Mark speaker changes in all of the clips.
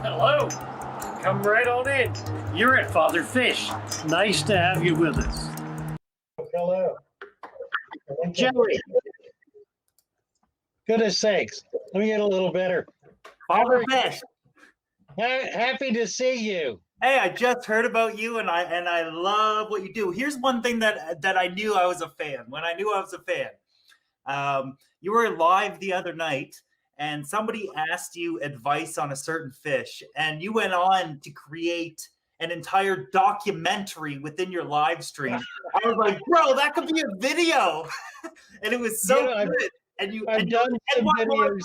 Speaker 1: Well, hello. Come right on in. You're at Father Fish. Nice to have you with us.
Speaker 2: Hello.
Speaker 1: Jerry.
Speaker 2: Goodness sakes. Let me get a little better.
Speaker 3: Father Fish.
Speaker 2: Happy to see you.
Speaker 3: Hey, I just heard about you, and I love what you do. Here's one thing that I knew I was a fan. When I knew I was a fan, you were live the other night, and somebody asked you advice on a certain fish, and you went on to create an entire documentary within your live stream. I was like, bro, that could be a video, and it was so good.
Speaker 2: I've done some videos.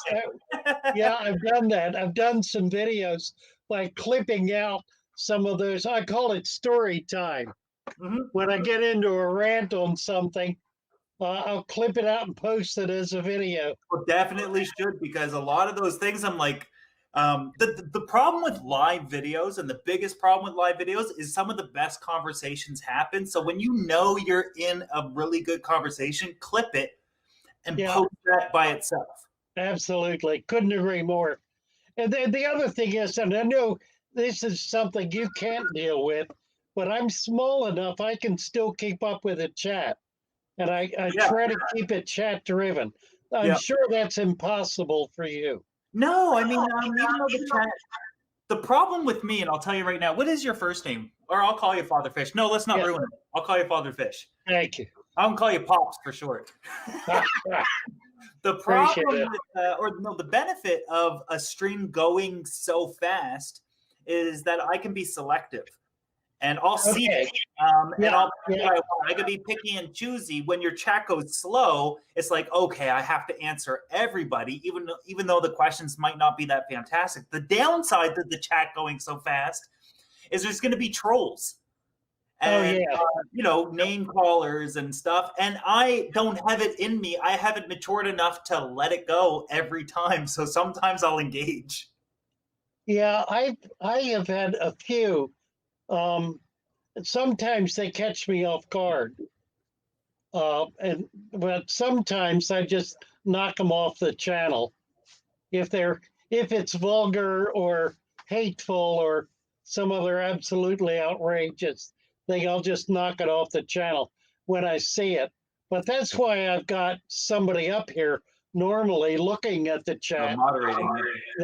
Speaker 2: Yeah, I've done that. I've done some videos like clipping out some of those. I call it story time.
Speaker 3: Mm-hmm.
Speaker 2: When I get into a rant on something, I'll clip it out and post it as a video.
Speaker 3: Well, definitely should, because a lot of those things I'm like, the problem with live videos, and the biggest problem with live videos, is some of the best conversations happen. So when you know you're in a really good conversation, clip it and post that by itself.
Speaker 2: Absolutely. Couldn't agree more. And then the other thing is, and I know this is something you can't deal with, but I'm small enough I can still keep up with the chat. And I try to keep it chat driven. I'm sure that's impossible for you.
Speaker 3: No, I mean, even though the chat, the problem with me, and I'll tell you right now, what is your first name? Or I'll call you Father Fish. No, let's not ruin it. I'll call you Father Fish.
Speaker 2: Thank you.
Speaker 3: I'll call you Pops for short. The problem with, the benefit of a stream going so fast is that I can be selective, and I'll see it. And I can be picky and choosy. When your chat goes slow, it's like, okay, I have to answer everybody, even though the questions might not be that fantastic. The downside to the chat going so fast is there's going to be trolls. And, name callers and stuff. And I don't have it in me. I haven't matured enough to let it go every time. So sometimes I'll engage.
Speaker 2: Yeah, I have had a few. Sometimes they catch me off guard. But sometimes I just knock them off the channel. If it's vulgar or hateful or some other absolutely outrageous thing, I'll just knock it off the channel when I see it. But that's why I've got somebody up here normally looking at the chat.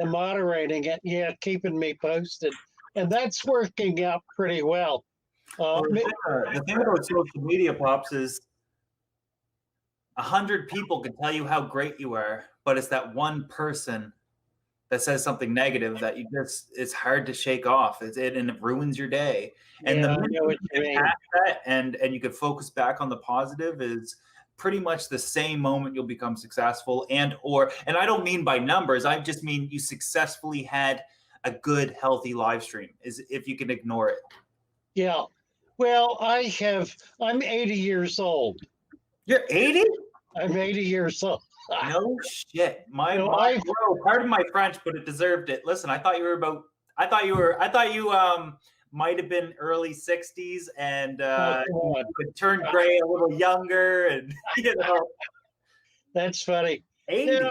Speaker 2: Moderating it, keeping me posted. And that's working out pretty well.
Speaker 3: The thing about social media, Pops, is 100 people can tell you how great you are, but it's that one person that says something negative that it's hard to shake off. And it ruins your day. And the minute you get past that and you can focus back on the positive is pretty much the same moment you'll become successful. And I don't mean by numbers, I just mean you successfully had a good, healthy live stream, is if you can ignore it. Yeah.
Speaker 2: Well, I'm 80 years old.
Speaker 3: You're 80?
Speaker 2: I'm 80 years old.
Speaker 3: No shit. Pardon my French, but it deserved it. Listen, I thought you might have been early 60s and you could turn gray a little younger, and
Speaker 2: That's funny.
Speaker 3: 80.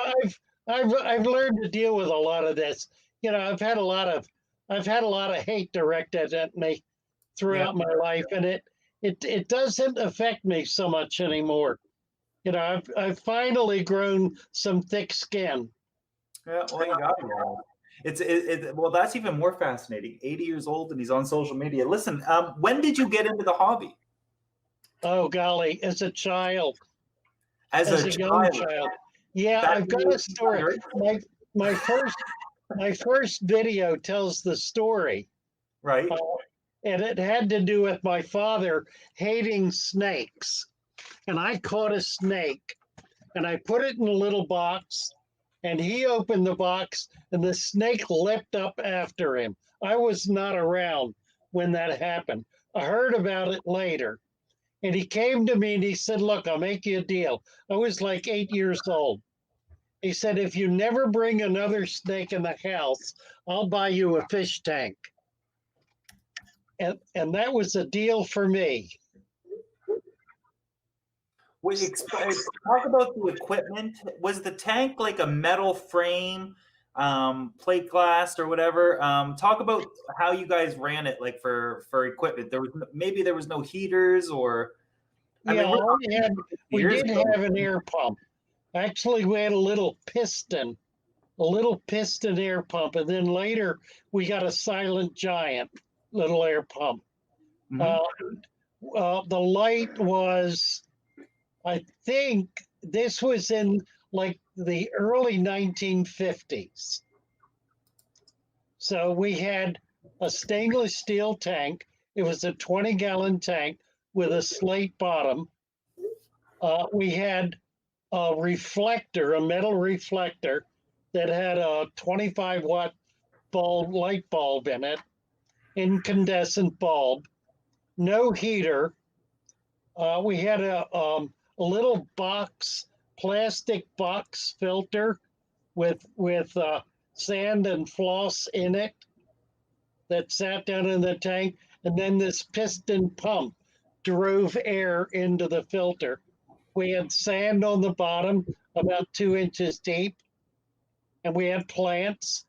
Speaker 2: I've learned to deal with a lot of this. I've had a lot of hate directed at me throughout my life, and it doesn't affect me so much anymore. I've finally grown some thick skin.
Speaker 3: Yeah, well, you got it. Well, that's even more fascinating. 80 years old and he's on social media. Listen, when did you get into the hobby?
Speaker 2: Oh golly, as a child.
Speaker 3: As a
Speaker 2: young child. Yeah, I've got a story. My first video tells the story.
Speaker 3: Right.
Speaker 2: And it had to do with my father hating snakes. And I caught a snake and I put it in a little box, and he opened the box and the snake leapt up after him. I was not around when that happened. I heard about it later, and he came to me and he said, look, I'll make you a deal. I was like 8 years old. He said, if you never bring another snake in the house, I'll buy you a fish tank. And that was a deal for me.
Speaker 3: Talk about the equipment. Was the tank like a metal frame plate glass or whatever. Talk about how you guys ran it, like for equipment. Maybe there was no heaters, or
Speaker 2: Yeah, we
Speaker 3: years
Speaker 2: did
Speaker 3: ago.
Speaker 2: have an air pump. Actually, we had a little piston air pump, and then later we got a silent giant little air pump. The light was, I think this was in like the early 1950s. So we had a stainless steel tank. It was a 20-gallon tank with a slate bottom. We had a reflector, a metal reflector that had a 25-watt light bulb in it, incandescent bulb, no heater. We had a little plastic box filter with sand and floss in it that sat down in the tank, and then this piston pump drove air into the filter. We had sand on the bottom, about 2 inches deep, and we had plants,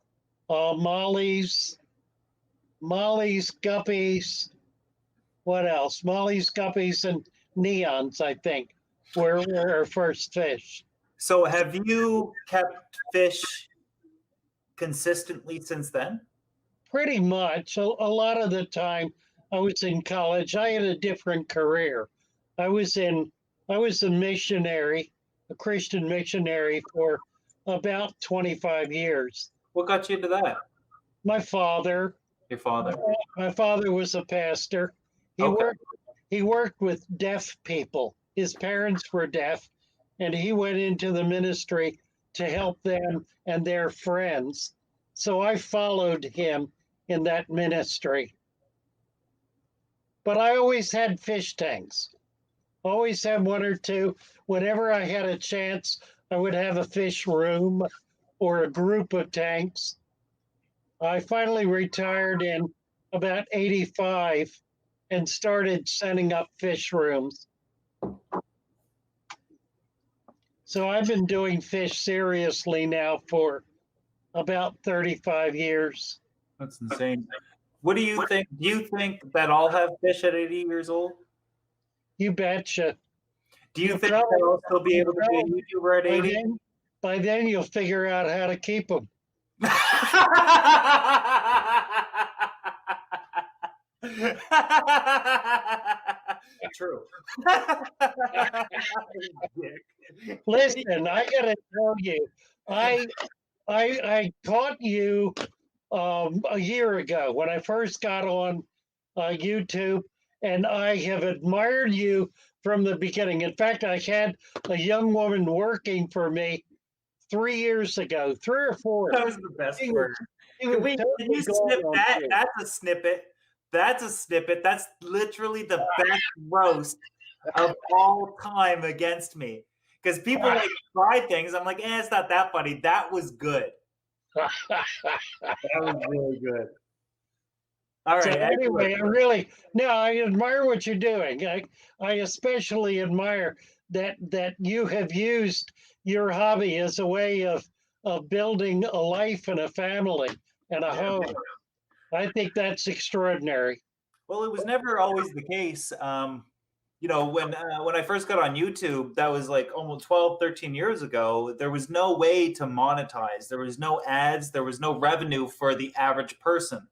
Speaker 2: mollies, guppies. What else? Mollies, guppies, and neons, I think, were our first fish.
Speaker 3: So have you kept fish consistently since then?
Speaker 2: Pretty much. A lot of the time I was in college, I had a different career. I was a missionary, a Christian missionary for about 25 years.
Speaker 3: What got you into that?
Speaker 2: My father.
Speaker 3: Your father.
Speaker 2: My father was a pastor. He worked with deaf people. His parents were deaf, and he went into the ministry to help them and their friends. So I followed him in that ministry. But I always had fish tanks. Always had one or two. Whenever I had a chance, I would have a fish room or a group of tanks. I finally retired in about 85 and started setting up fish rooms. So I've been doing fish seriously now for about 35 years.
Speaker 3: That's insane. What do you think? Do you think that I'll have fish at 80 years old?
Speaker 2: You betcha.
Speaker 3: Do you think that I'll still be able to be a YouTuber at 80?
Speaker 2: By then you'll figure out how to keep them.
Speaker 3: True.
Speaker 2: Listen, I gotta tell you, I caught you a year ago when I first got on YouTube, and I have admired you from the beginning. In fact, I had a young woman working for me 3 years ago, 3 or 4.
Speaker 3: That was the best word. Can you snip that? That's a snippet. That's a snippet. That's literally the best roast of all time against me. Because people like try things. I'm like, it's not that funny. That was good. That was really good. All right.
Speaker 2: So anyway, I admire what you're doing. I especially admire that you have used your hobby as a way of building a life and a family and a home. I think that's extraordinary.
Speaker 3: Well, it was never always the case. When I first got on YouTube, that was like almost 12, 13 years ago, there was no way to monetize. There was no ads. There was no revenue for the average person.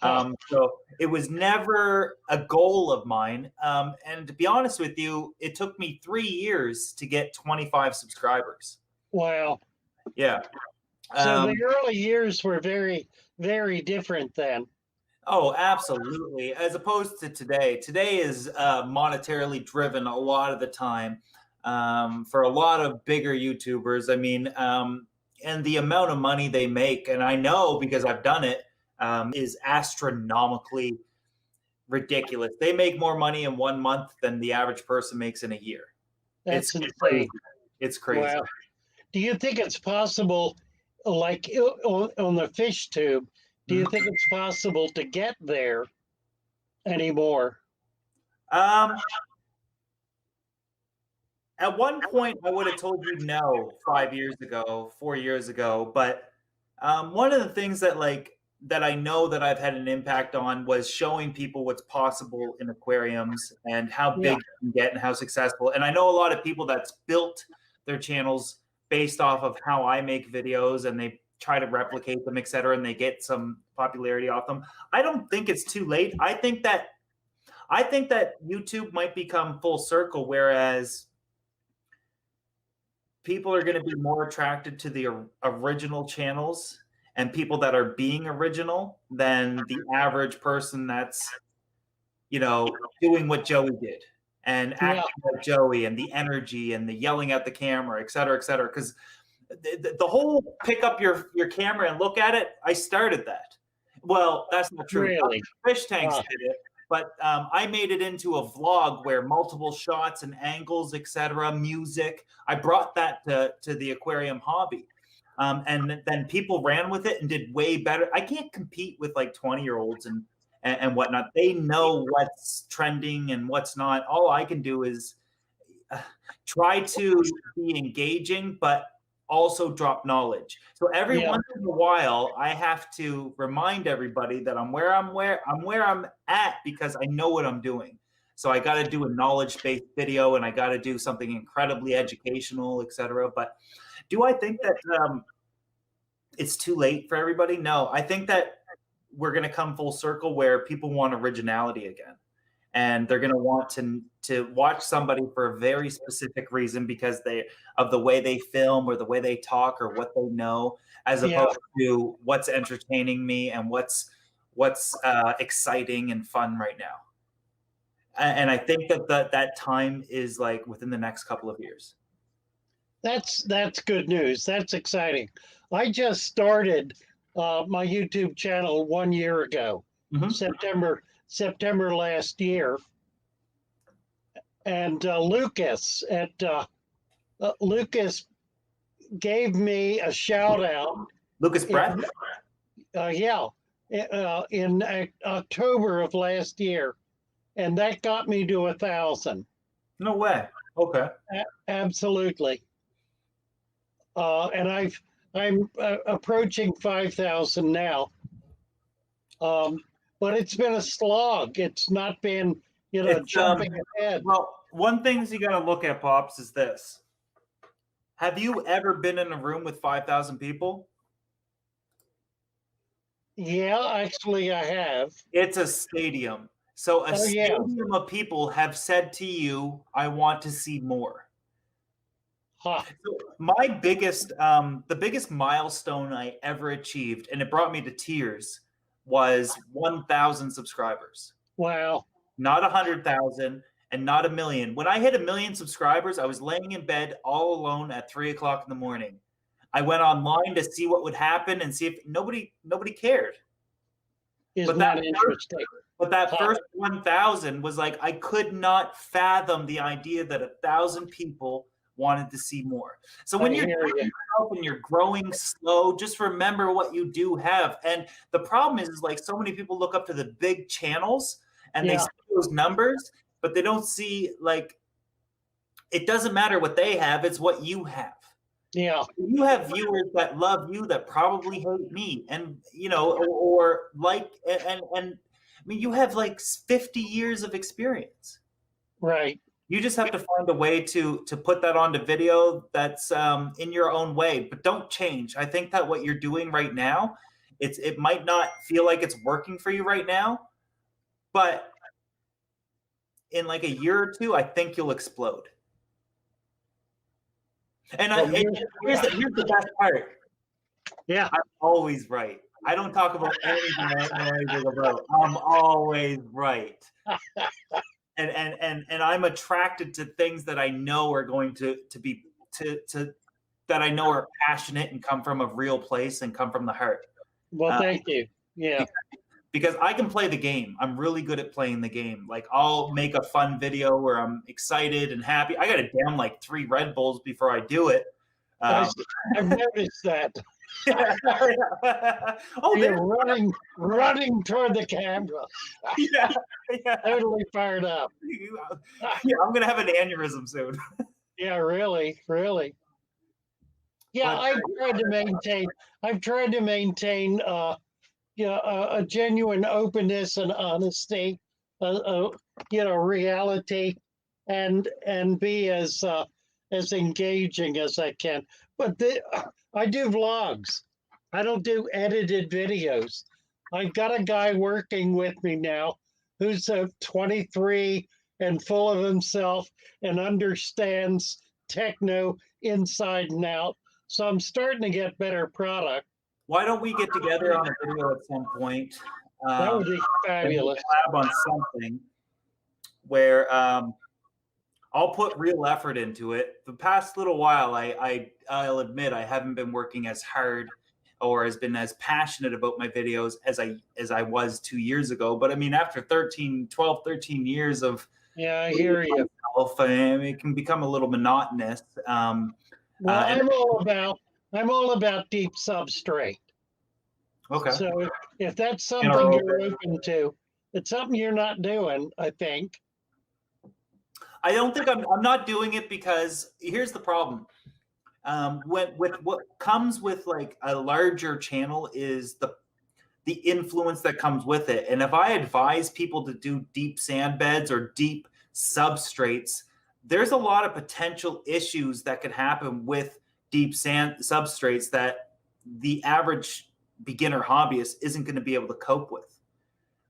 Speaker 3: So it was never a goal of mine. And to be honest with you, it took me 3 years to get 25 subscribers.
Speaker 2: Wow.
Speaker 3: Yeah.
Speaker 2: So the early years were very, very different then.
Speaker 3: Oh, absolutely. As opposed to today. Today is monetarily driven a lot of the time for a lot of bigger YouTubers. I mean, and the amount of money they make, and I know because I've done it, is astronomically ridiculous. They make more money in 1 month than the average person makes in a year.
Speaker 2: That's
Speaker 3: it's
Speaker 2: insane.
Speaker 3: Crazy. It's crazy.
Speaker 2: Wow. Do you think it's possible, like on the fishtube, do you think it's possible to get there anymore?
Speaker 3: At one point, I would have told you no 5 years ago, 4 years ago, but One of the things that I know that I've had an impact on was showing people what's possible in aquariums and how big you can get and how successful. And I know a lot of people that's built their channels based off of how I make videos, and they try to replicate them, et cetera, and they get some popularity off them. I don't think it's too late. I think that YouTube might become full circle, whereas people are going to be more attracted to the original channels and people that are being original than the average person that's, doing what Joey did and acting like Joey, and the energy and the yelling at the camera, et cetera, et cetera. Because the whole pick up your camera and look at it, I started that. Well, that's not true.
Speaker 2: Really?
Speaker 3: Fish tanks did it. But I made it into a vlog where multiple shots and angles, etc., music. I brought that to the aquarium hobby. And then people ran with it and did way better. I can't compete with like 20-year-olds and whatnot. They know what's trending and what's not. All I can do is try to be engaging, but also drop knowledge. So every once in a while, I have to remind everybody that I'm where I'm at, because I know what I'm doing. So I got to do a knowledge-based video, and I got to do something incredibly educational, etc. But do I think that it's too late for everybody? No, I think that we're going to come full circle where people want originality again. And they're going to want to watch somebody for a very specific reason, because of the way they film or the way they talk or what they know, as opposed to what's entertaining me and what's exciting and fun right now. And I think that time is like within the next couple of years.
Speaker 2: That's good news. That's exciting. I just started my YouTube channel 1 year ago, September last year, and Lucas gave me a shout out.
Speaker 3: Lucas Brett?
Speaker 2: In October of last year, and that got me to 1,000.
Speaker 3: No way. Okay.
Speaker 2: Absolutely. And I'm approaching 5,000 now. But it's been a slog. It's not been, jumping ahead.
Speaker 3: Well, one thing you got to look at, Pops, is this. Have you ever been in a room with 5,000 people?
Speaker 2: Yeah, actually I have.
Speaker 3: It's a stadium. So a stadium of people have said to you, I want to see more.
Speaker 2: Huh.
Speaker 3: So my the biggest milestone I ever achieved, and it brought me to tears, was 1,000 subscribers.
Speaker 2: Wow.
Speaker 3: Not 100,000 and not 1 million. When I hit 1 million subscribers, I was laying in bed all alone at 3 o'clock in the morning. I went online to see what would happen and see if nobody cared.
Speaker 2: Isn't that interesting?
Speaker 3: But that first 1,000 was like, I could not fathom the idea that 1,000 people wanted to see more. So when you're doing yourself and you're growing slow, just remember what you do have. And the problem is like so many people look up to the big channels and they see those numbers, but they don't see, like, it doesn't matter what they have, it's what you have.
Speaker 2: Yeah.
Speaker 3: You have viewers that love you that probably hate me, and or like, and I mean, you have like 50 years of experience.
Speaker 2: Right.
Speaker 3: You just have to find a way to put that onto video that's in your own way, but don't change. I think that what you're doing right now, it might not feel like it's working for you right now, but in like a year or two, I think you'll explode. And here's the best part.
Speaker 2: Yeah.
Speaker 3: I'm always right. I don't talk about anything I don't know anything about. I'm always right. And I'm attracted to things that I know are going to that I know are passionate and come from a real place and come from the heart.
Speaker 2: Well, thank you. Yeah.
Speaker 3: Because I can play the game. I'm really good at playing the game. Like, I'll make a fun video where I'm excited and happy. I got to down like 3 Red Bulls before I do it.
Speaker 2: I've noticed that.
Speaker 3: Oh,
Speaker 2: you're running toward the camera.
Speaker 3: Yeah.
Speaker 2: Totally fired up.
Speaker 3: Yeah, I'm gonna have an aneurysm soon.
Speaker 2: Yeah, really. Yeah,
Speaker 3: But
Speaker 2: I've tried to maintain a genuine openness and honesty, reality, and be as engaging as I can. But I do vlogs. I don't do edited videos. I've got a guy working with me now who's 23 and full of himself and understands techno inside and out. So I'm starting to get better product.
Speaker 3: why don't we get together on a video at some point?
Speaker 2: That would be
Speaker 3: And we'll
Speaker 2: fabulous.
Speaker 3: collab on something where I'll put real effort into it. The past little while, I'll admit I haven't been working as hard or has been as passionate about my videos as I was 2 years ago. But I mean, after 12, 13 years of
Speaker 2: Yeah, I hear you.
Speaker 3: myself, it can become a little monotonous.
Speaker 2: Well,
Speaker 3: and-
Speaker 2: I'm all about deep substrate.
Speaker 3: okay.
Speaker 2: So if that's something you're open to, it's something you're not doing, I think.
Speaker 3: I don't think I'm not doing it because here's the problem. With what comes with like a larger channel is the influence that comes with it. And if I advise people to do deep sand beds or deep substrates, there's a lot of potential issues that could happen with deep sand substrates that the average beginner hobbyist isn't going to be able to cope with.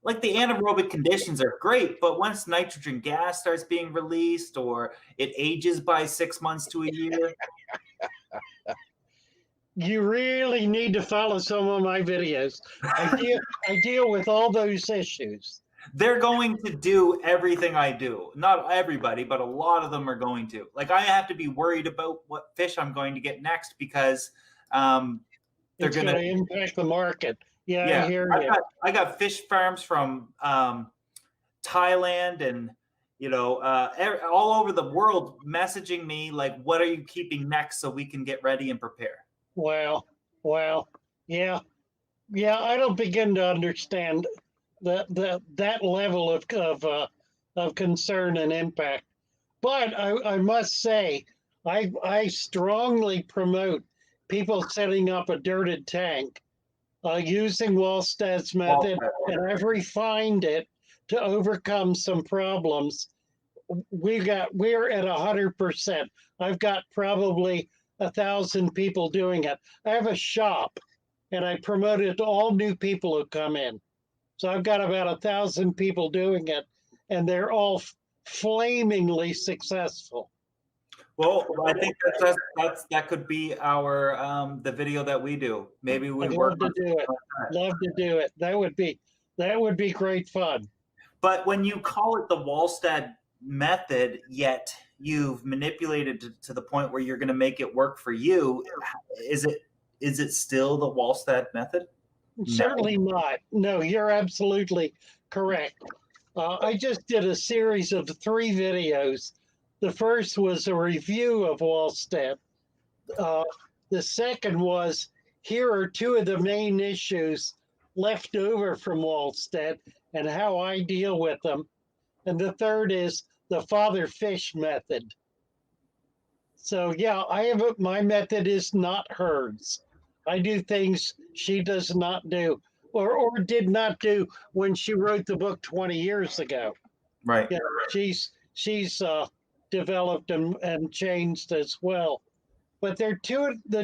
Speaker 3: Like the anaerobic conditions are great, but once nitrogen gas starts being released or it ages by 6 months to a year.
Speaker 2: You really need to follow some of my videos. I deal with all those issues.
Speaker 3: They're going to do everything I do. Not everybody, but a lot of them are going to. Like I have to be worried about what fish I'm going to get next because they're
Speaker 2: It's
Speaker 3: going
Speaker 2: going
Speaker 3: to
Speaker 2: to impact the market. Yeah, I hear you.
Speaker 3: I got fish farms from Thailand and all over the world messaging me like, "What are you keeping next so we can get ready and prepare?"
Speaker 2: Wow. Yeah. I don't begin to understand that level of concern and impact. But I must say, I strongly promote people setting up a dirted tank using Walstad's method, and I've refined it to overcome some problems. We're at 100%. I've got probably 1,000 people doing it. I have a shop, and I promote it to all new people who come in. So I've got about 1,000 people doing it, and they're all flamingly successful.
Speaker 3: Well, I think that could be our the video that we do. Maybe we
Speaker 2: Love to do it. Love to do it. That would be great fun.
Speaker 3: But when you call it the Walstad method, yet you've manipulated to the point where you're going to make it work for you, is it still the Walstad method?
Speaker 2: Certainly not. No, you're absolutely correct. I just did a series of 3 videos. The first was a review of Walstad. The second was, here are 2 of the main issues left over from Walstad and how I deal with them. And the third is the father fish method. So yeah, my method is not hers. I do things she does not do or did not do when she wrote the book 20 years ago.
Speaker 3: Right.
Speaker 2: Yeah, she's developed and changed as well. But the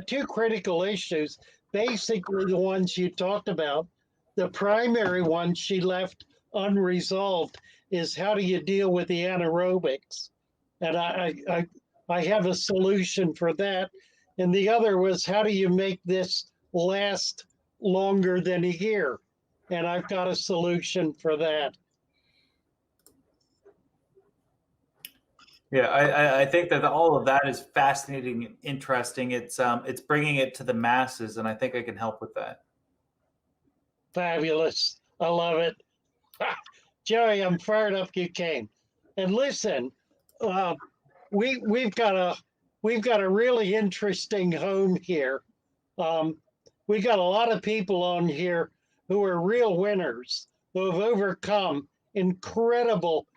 Speaker 2: 2 critical issues, basically the ones you talked about. The primary one she left unresolved is how do you deal with the anaerobics? And I have a solution for that. And the other was how do you make this last longer than a year? And I've got a solution for that.
Speaker 3: Yeah, I think that all of that is fascinating and interesting. It's bringing it to the masses, and I think I can help with that.
Speaker 2: Fabulous. I love it. Joey, I'm fired up you came. And listen, we've got a really interesting home here. We got a lot of people on here who are real winners, who have overcome incredible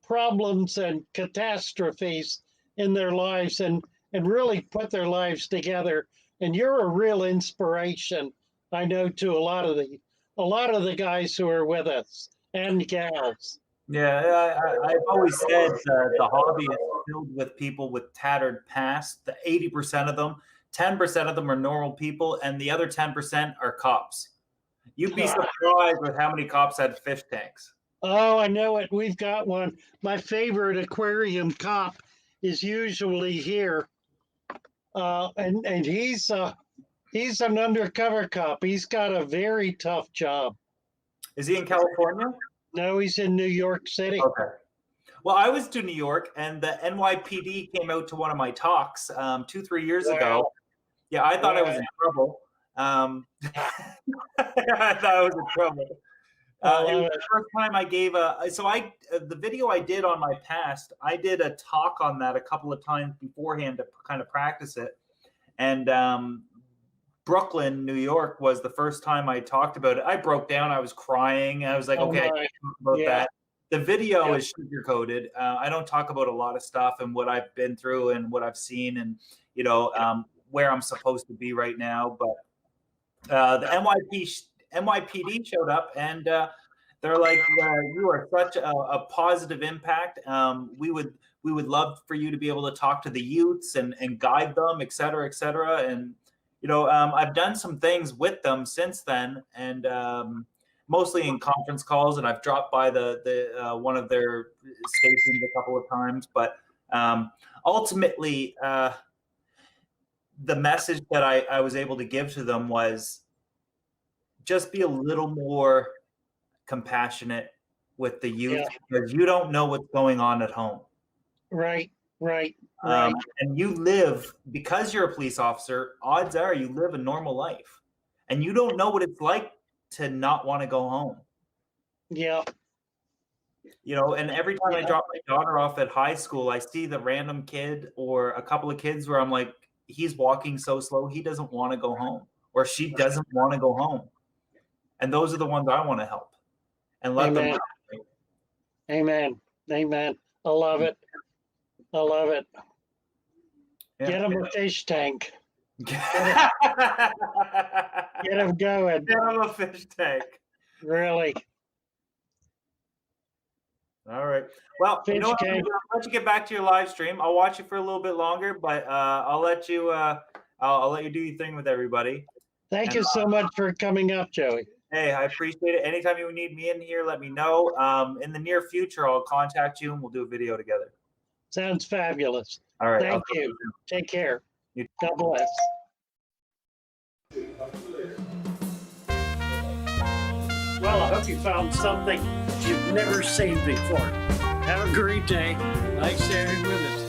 Speaker 2: problems and catastrophes in their lives and and really put their lives together. And you're a real inspiration, I know, to a lot of the guys who are with us and gals.
Speaker 3: Yeah, I've always said the hobby is filled with people with tattered past. The 80% of them, 10% of them are normal people, and the other 10% are cops. You'd be surprised with how many cops had fish tanks.
Speaker 2: Oh, I know it. We've got one. My favorite aquarium cop is usually here, and he's an undercover cop. He's got a very tough job.
Speaker 3: Is he in California?
Speaker 2: No, he's in New York City.
Speaker 3: Okay. Well, I was to New York, and the NYPD came out to one of my talks 2-3 years ago. Yeah, I thought I was in trouble. I thought I was in trouble. It was the first time I gave the video I did on my past, I did a talk on that a couple of times beforehand to kind of practice it. And Brooklyn, New York was the first time I talked about it. I broke down. I was crying. I was like, okay, I can't talk about that. The video is sugar-coated. I don't talk about a lot of stuff and what I've been through and what I've seen and, where I'm supposed to be right now. But the NYPD showed up and they're like, you are such a positive impact. We would love for you to be able to talk to the youths and guide them, et cetera, et cetera. And, I've done some things with them since then, and mostly in conference calls, and I've dropped by the one of their stations a couple of times. But ultimately, the message that I was able to give to them was just be a little more compassionate with the youth, because you don't know what's going on at home.
Speaker 2: Right.
Speaker 3: And you live, because you're a police officer, odds are you live a normal life, and you don't know what it's like to not want to go home.
Speaker 2: Yeah.
Speaker 3: And every time I drop my daughter off at high school, I see the random kid or a couple of kids where I'm like, he's walking so slow, he doesn't want to go home, or she doesn't want to go home. And those are the ones I want to help and let them.
Speaker 2: Amen. I love it.
Speaker 3: Yeah.
Speaker 2: Get him a fish tank. Get him going.
Speaker 3: Get him a fish tank.
Speaker 2: Really.
Speaker 3: All right. Well,
Speaker 2: Fish
Speaker 3: I'll let you get back to your live stream. I'll watch you for a little bit longer, but I'll let you. I'll let you do your thing with everybody.
Speaker 2: Thank you so much for coming up, Joey.
Speaker 3: Hey, I appreciate it. Anytime you need me in here, let me know. In the near future, I'll contact you and we'll do a video together.
Speaker 2: Sounds fabulous.
Speaker 3: All right.
Speaker 2: Thank you. Take care. God bless.
Speaker 1: Well, I hope you found something you've never seen before. Have a great day. Nice sharing with us.